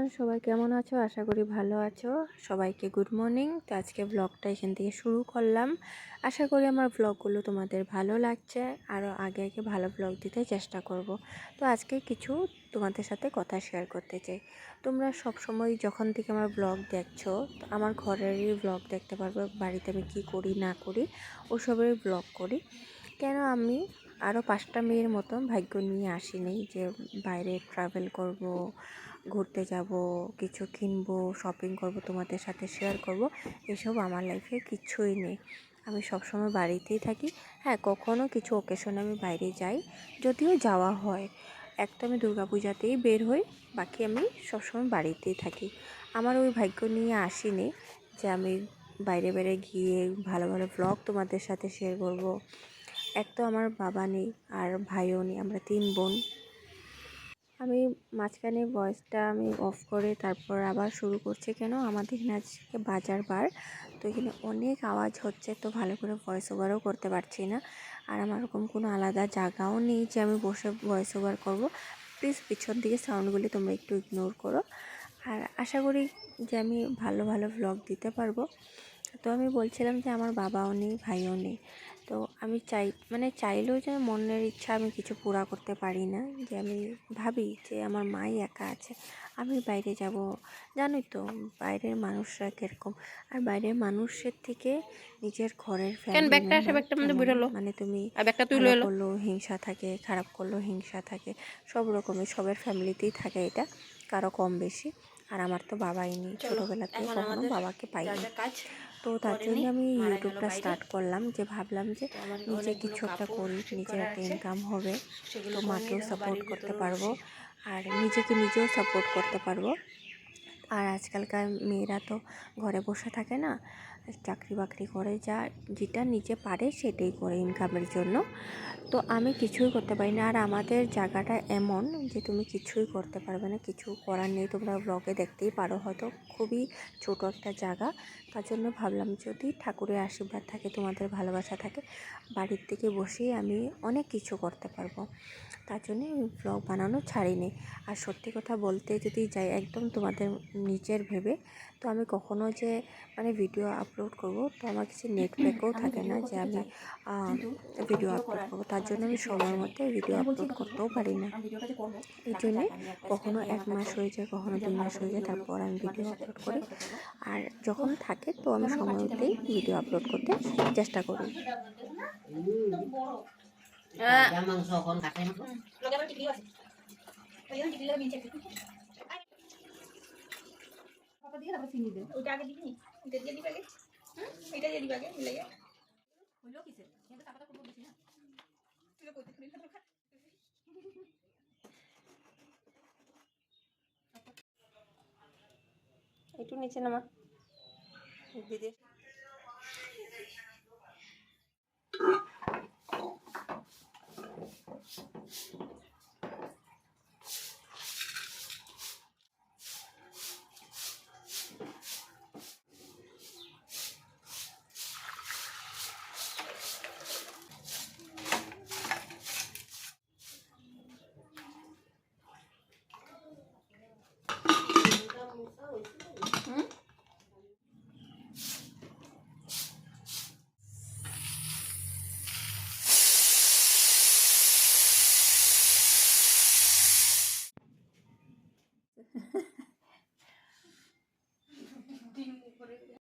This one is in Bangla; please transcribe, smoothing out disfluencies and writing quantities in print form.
এভরিওয়ান, সবাই কেমন আছো? আশা করি ভালো আছো। সবাইকে গুড মর্নিং। তো আজকে ব্লগটা এখান থেকে শুরু করলাম। আশা করি আমার ব্লগগুলো তোমাদের ভালো লাগছে, আরও আগে আগে ভালো ব্লগ দিতে চেষ্টা করব। তো আজকে কিছু তোমাদের সাথে কথা শেয়ার করতে চাই। তোমরা সব সময় যখন থেকে আমার ব্লগ দেখছো, আমার ঘরেরই ব্লগ দেখতে পারবে, বাড়িতে আমি কী করি না করি ওসবেরই ব্লগ করি। কেন আমি আরও 5টা মেয়ের মতন ভাগ্য নিয়ে আসিনি যে বাইরে ট্রাভেল করব, ঘুরতে যাব, কিছু কিনবো, শপিং করব, তোমাদের সাথে শেয়ার করব। এসব আমার লাইফে কিছুই নেই। আমি সবসময় বাড়িতেই থাকি। হ্যাঁ, কখনো কিছু অকেশনে আমি বাইরে যাই, যদিও যাওয়া হয়। একটা আমি দুর্গাপূজাতেই বের হই, বাকি আমি সবসময় বাড়িতেই থাকি। আমার ওই ভাগ্য নিয়ে আসিনি যে আমি বাইরে বাইরে গিয়ে ভালো ভালো ব্লগ তোমাদের সাথে শেয়ার করব। এক তো আমার বাবা নেই আর ভাইও নেই, আমরা 3 বোন। আমি মাঝখানে ভয়েসটা আমি অফ করে তারপর আবার শুরু করছি। কেন, আমাদের এখানে আজকে বাজার বার, তো এখানে অনেক আওয়াজ হচ্ছে, তো ভালো করে ভয়েস ওভারও করতে পারছি না। আর আমার এরকম কোনো আলাদা জায়গাও নেই যে আমি বসে ভয়েস ওভার করবো। প্লিজ পিছন দিকে সাউন্ডগুলি তোমরা একটু ইগনোর করো। আর আশা করি যে আমি ভালো ভালো ভ্লগ দিতে পারবো। তো আমি বলছিলাম যে আমার বাবাও নেই, ভাইও নেই। তো আমি চাইলেও যে মনের ইচ্ছা আমি কিছু পুরা করতে পারি না। যে আমি ভাবি যে আমার মাই একা আছে, আমি বাইরে যাব। জানোই তো বাইরের মানুষরা কীরকম। আর বাইরের মানুষের থেকে নিজের ঘরের ফ্যামিলি মেম্বার কেমন, মানে তুমি ভালো করলেও হিংসা থাকে, খারাপ করলেও হিংসা থাকে, সব রকমের সবের ফ্যামিলিতেই থাকে এটা, কারো কম বেশি। আর আমার তো বাবাই নেই, ছোটোবেলাতে কখনো বাবাকে পাইনি। তো তার জন্য আমি ইউটিউবটা স্টার্ট করলাম, যে ভাবলাম যে নিজে কিছু একটা করি, নিজের একটা ইনকাম হবে, তো মাকেও সাপোর্ট করতে পারবো আর নিজেও সাপোর্ট করতে পারবো। আর আজকালকার মেয়েরা তো ঘরে বসে থাকে না, চাকরি বাকরি করে, যেটা নিজে পারে সেটাই করে ইনকামের জন্য। তো আমি কিছুই করতে পারি না। আর আমাদের জায়গাটা এমন যে তুমি কিছুই করতে পারবে না, কিছু করার নেই। তোমরা ব্লগে দেখতেই পারো, হয়তো খুবই ছোট একটা জায়গা। তার জন্য ভাবলাম যদি ঠাকুরের আশীর্বাদ থাকে, তোমাদের ভালোবাসা থাকে, বাড়ির থেকে বসেই আমি অনেক কিছু করতে পারবো। তার জন্যে আমি ব্লগ বানানো ছাড়িনি। আর সত্যি কথা বলতে যদি যাই, একদম তোমাদের নিজের ভেবে, তো আমি কখনো যে ভিডিও আপলোড করব, তো আমার কিছু নেট প্যাকও থাকে না যে আমি ভিডিও আপলোড করবো। তার জন্য আমি সময়ের মধ্যে ভিডিও আপলোড করতেও পারি না। এই জন্যে কখনো 1 মাস হয়ে যায়, কখনো 2 মাস হয়ে যায়, তারপর আমি ভিডিও আপলোড করি। আর যখন থাকে তো আমি সময় মধ্যেই ভিডিও আপলোড করতে চেষ্টা করি। একটু নিচে নামা দিদি।